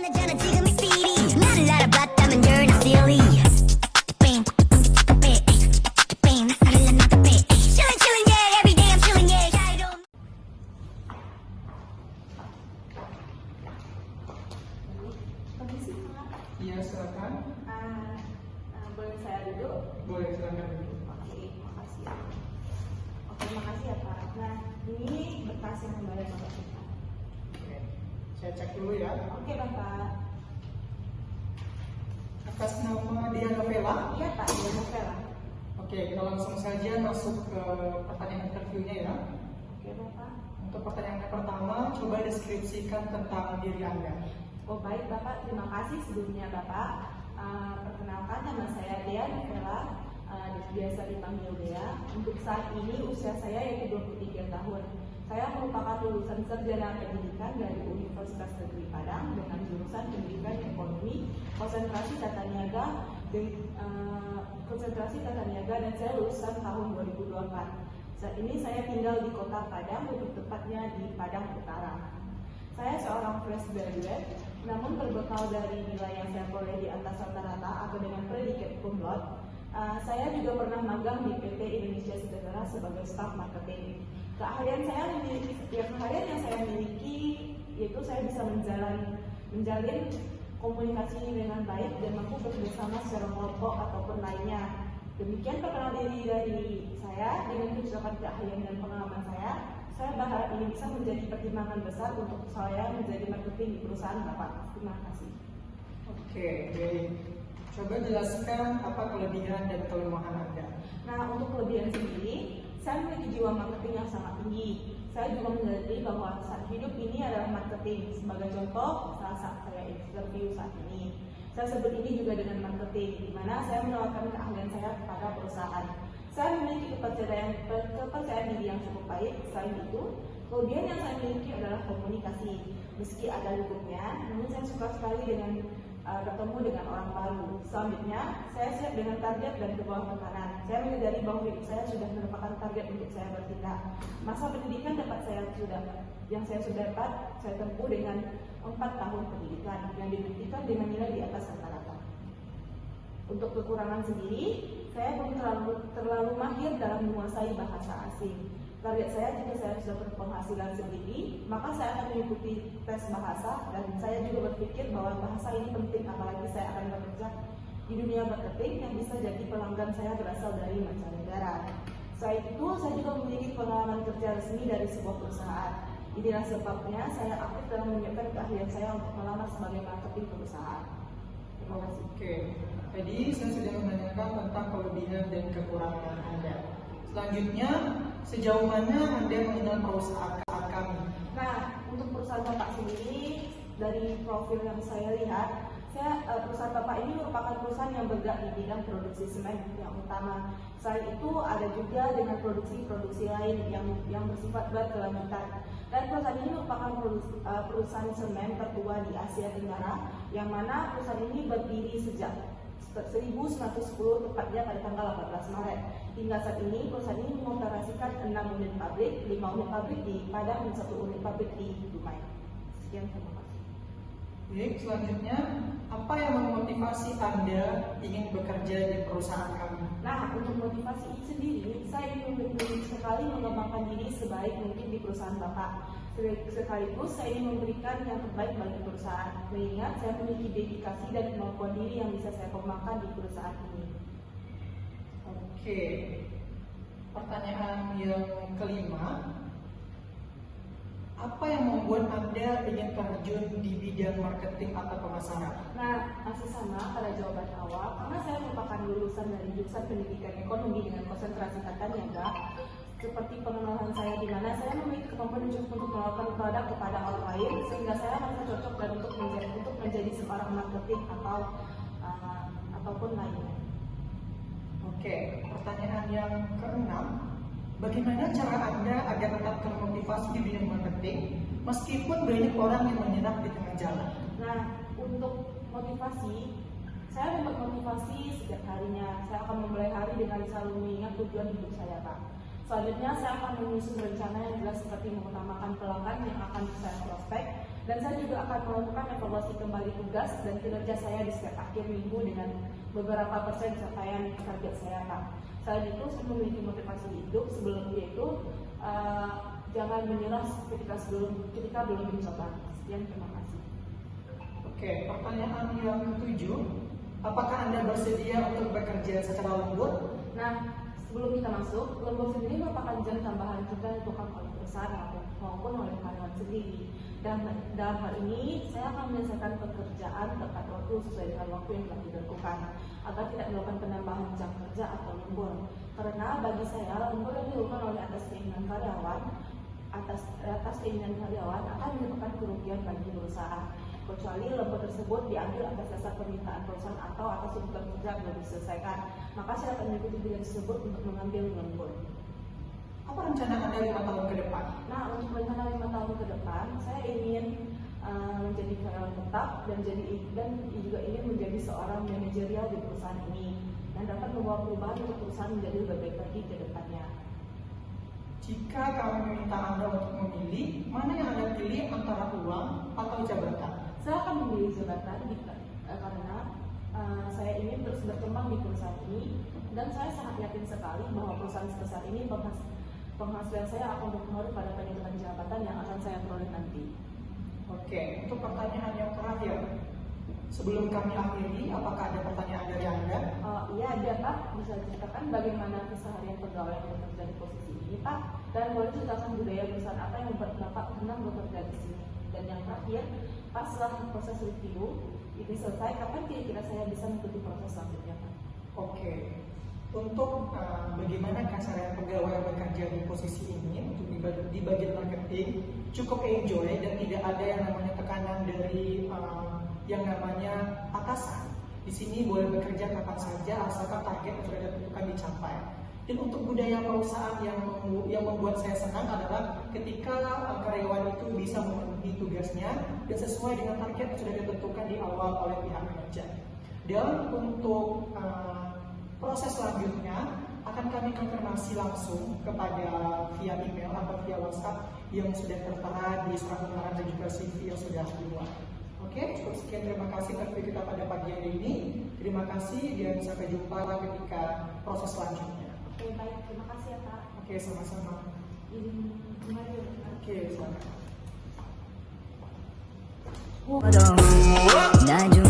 남자는 지금이 speedy 나를 알아봤다면 you're not silly Bang, bang, 나를 나도 bang Chillin', yeah, every day I'm chillin', yeah 자유로운 Permisi, Pak. Iya, silakan. Boleh saya duduk? Boleh, silakan. Oke, makasih. Oke, makasih ya Pak. Nah, ini berkas yang kembali Bapak kita. Oke. Saya cek dulu ya. Oke, Bapak. Atas nama Diana Vela. Iya Pak, dia Novela. Oke, kita langsung saja masuk ke pertanyaan interviewnya ya. Oke, Bapak. Untuk pertanyaan yang pertama, coba deskripsikan tentang diri Anda. Oh baik Bapak, terima kasih sebelumnya Bapak. Perkenalkan nama saya Dea Novela, biasa dipanggil Dea. Untuk saat ini usia saya yaitu 23 tahun. Saya merupakan lulusan sarjana pendidikan dari Universitas Negeri Padang dengan jurusan pendidikan ekonomi, konsentrasi tata niaga, dan saya lulusan tahun 2024. Saat ini saya tinggal di Kota Padang, lebih tepatnya di Padang Utara. Saya seorang fresh graduate, namun berbekal dari nilai yang saya peroleh di atas rata-rata atau dengan predikat cum laude, saya juga pernah magang di PT Indonesia Sejahtera sebagai staf marketing. Keahlian yang saya miliki yaitu saya bisa menjalin komunikasi dengan baik dan mampu bekerjasama secara kelompok ataupun lainnya. Demikian perkenalan diri dari saya. Dengan kecocokan keahlian dan pengalaman saya berharap ini bisa menjadi pertimbangan besar untuk saya menjadi marketing di perusahaan Bapak. Terima kasih. Oke, baik. Coba jelaskan apa kelebihan dan kelemahan Anda. Nah, untuk kelebihan sendiri, saya memiliki jiwa marketing yang sangat tinggi. Saya juga menyadari bahwa saat hidup ini adalah marketing. Sebagai contoh, saat saya interview saat ini, saya sebut ini juga dengan marketing, di mana saya menawarkan keahlian saya kepada perusahaan. Saya memiliki kepercayaan diri yang cukup baik. Selain itu, kelebihan yang saya miliki adalah komunikasi. Meski ada lingkupnya, namun saya suka sekali dengan bertemu dengan orang baru. Selanjutnya, saya siap dengan target dan ke bawah tekanan. Saya menyadari bahwa hidup saya sudah merupakan target untuk saya bertindak. Masa pendidikan yang saya sudah dapat, saya tempuh dengan 4 tahun pendidikan yang dibuktikan dengan nilai di atas rata-rata. Untuk kekurangan sendiri, saya belum terlalu mahir dalam menguasai bahasa asing. Target saya jika saya sudah berpenghasilan sendiri, maka saya akan mengikuti tes bahasa dan saya juga berpikir bahwa bahasa ini penting apalagi saya akan bekerja di dunia marketing yang bisa jadi pelanggan saya berasal dari mancanegara. Selain itu, saya juga memiliki pengalaman kerja resmi dari sebuah perusahaan. Inilah sebabnya saya aktif dalam menunjukkan keahlian saya untuk melamar sebagai marketing perusahaan. Terima kasih. Oke, tadi saya sudah menanyakan tentang kelebihan dan kekurangan Anda. Selanjutnya, sejauh mana Anda mengenal perusahaan kami? Nah, untuk perusahaan Bapak sendiri, dari profil yang saya lihat, perusahaan Bapak ini merupakan perusahaan yang bergerak di bidang produksi semen yang utama. Selain itu, ada juga dengan produksi lain yang bersifat berkelanjutan. Dan perusahaan ini merupakan perusahaan semen tertua di Asia Tenggara, yang mana perusahaan ini berdiri sejak 1910 tepatnya pada tanggal 18 Maret. Hingga saat ini perusahaan ini mengoperasikan 6 unit pabrik, 5 unit pabrik di Padang dan 1 unit pabrik di Dumai. Sekian, terima kasih. Baik, selanjutnya, apa yang memotivasi Anda ingin bekerja di perusahaan kami? Nah, untuk motivasi sendiri, saya ingin sekali mengembangkan diri sebaik mungkin di perusahaan Bapak. Sekaligus saya ingin memberikan yang terbaik bagi perusahaan. Mengingat saya memiliki dedikasi dan kemampuan diri yang bisa saya kembangkan di perusahaan ini. Oke, pertanyaan yang kelima, apa yang membuat Anda ingin terjun di bidang marketing atau pemasaran? Nah, masih sama pada jawaban awal, karena saya merupakan lulusan dari jurusan pendidikan ekonomi dengan konsentrasi tata niaga. Seperti pengenalan saya di mana saya memiliki kemampuan untuk menawarkan produk kepada orang lain, sehingga saya merasa cocok dan untuk menjadi seorang marketing ataupun lainnya. Oke, pertanyaan yang keenam, bagaimana cara Anda agar tetap termotivasi di bidang marketing meskipun banyak orang yang menyerah di tengah jalan? Nah, untuk motivasi, saya membuat motivasi setiap harinya. Saya akan memulai hari dengan selalu mengingat tujuan hidup saya, Pak. Selanjutnya, saya akan menyusun rencana yang jelas seperti mengutamakan pelanggan yang akan saya prospek, Dan saya juga akan melakukan evaluasi kembali tugas dan kinerja saya di setiap akhir minggu dengan beberapa persen capaian target saya, Pak. Selain itu, saya memiliki motivasi hidup sebelum yaitu jangan menyerah ketika belum mencoba. Sekian, terima kasih. Oke, pertanyaan yang ketujuh, apakah Anda bersedia untuk bekerja secara lembur? Nah, sebelum kita masuk, lembur sendiri merupakan jam tambahan kita yang dilakukan oleh perusahaan maupun oleh karyawan sendiri. Dan dalam hal ini, saya akan menyelesaikan pekerjaan tepat waktu sesuai dengan waktu yang telah ditentukan, agar tidak melakukan penambahan jam kerja atau lembur. Karena bagi saya, lembur yang dilakukan oleh atas keinginan karyawan akan menyebabkan kerugian bagi perusahaan, kecuali lembur tersebut diambil atas dasar permintaan perusahaan atau atas tuntutan kerja belum diselesaikan. Maka saya akan mengikuti pilihan tersebut untuk mengambil lembur. Apa rencana Anda 5 tahun ke depan? Nah, untuk rencana 5 tahun ke depan, saya ingin menjadi karyawan tetap dan juga ingin menjadi seorang manajerial di perusahaan ini dan dapat membawa perubahan untuk perusahaan menjadi lebih baik lagi ke depannya. Jika kami meminta Anda untuk memilih, mana yang Anda pilih antara uang atau jabatan? Saya akan memilih jabatan karena saya ingin terus berkembang di perusahaan ini dan saya sangat yakin sekali bahwa perusahaan sebesar ini penghasilan saya akan berpengaruh pada peningkatan jabatan yang akan saya peroleh nanti. Oke, untuk pertanyaan yang terakhir, sebelum kami akhiri, apakah ada pertanyaan dari Anda? Iya ada, Pak. Bisa diceritakan bagaimana keseharian pegawai yang bekerja di posisi ini, Pak? Dan boleh ceritakan budaya perusahaan apa yang membuat Bapak senang bekerja di sini? Dan yang terakhir, Pak, setelah proses review ini selesai, kapan kira-kira saya bisa mengikuti proses selanjutnya, Pak? Oke, untuk bagaimana keseharian pegawai yang bekerja di posisi ini, untuk di bagian marketing, cukup enjoy dan tidak ada yang namanya tekanan dari yang namanya atasan. Di sini boleh bekerja kapan saja asalkan target yang sudah ditentukan dicapai. Dan untuk budaya perusahaan yang membuat saya senang adalah ketika karyawan itu bisa memenuhi tugasnya dan sesuai dengan target yang sudah ditentukan di awal oleh pihak manajer. Dan untuk proses selanjutnya akan kami konfirmasi langsung kepada via email atau via WhatsApp yang sudah tertera di surat lamaran dan juga CV yang sudah dibuat. Oke, cukup sekian. Terima kasih interview kita pada pagi hari ini. Terima kasih dan sampai jumpa ketika proses selanjutnya. Oke, baik. Terima kasih ya, Pak. Oke, sama-sama. Kembali ya, Pak. Oke, selamat. najum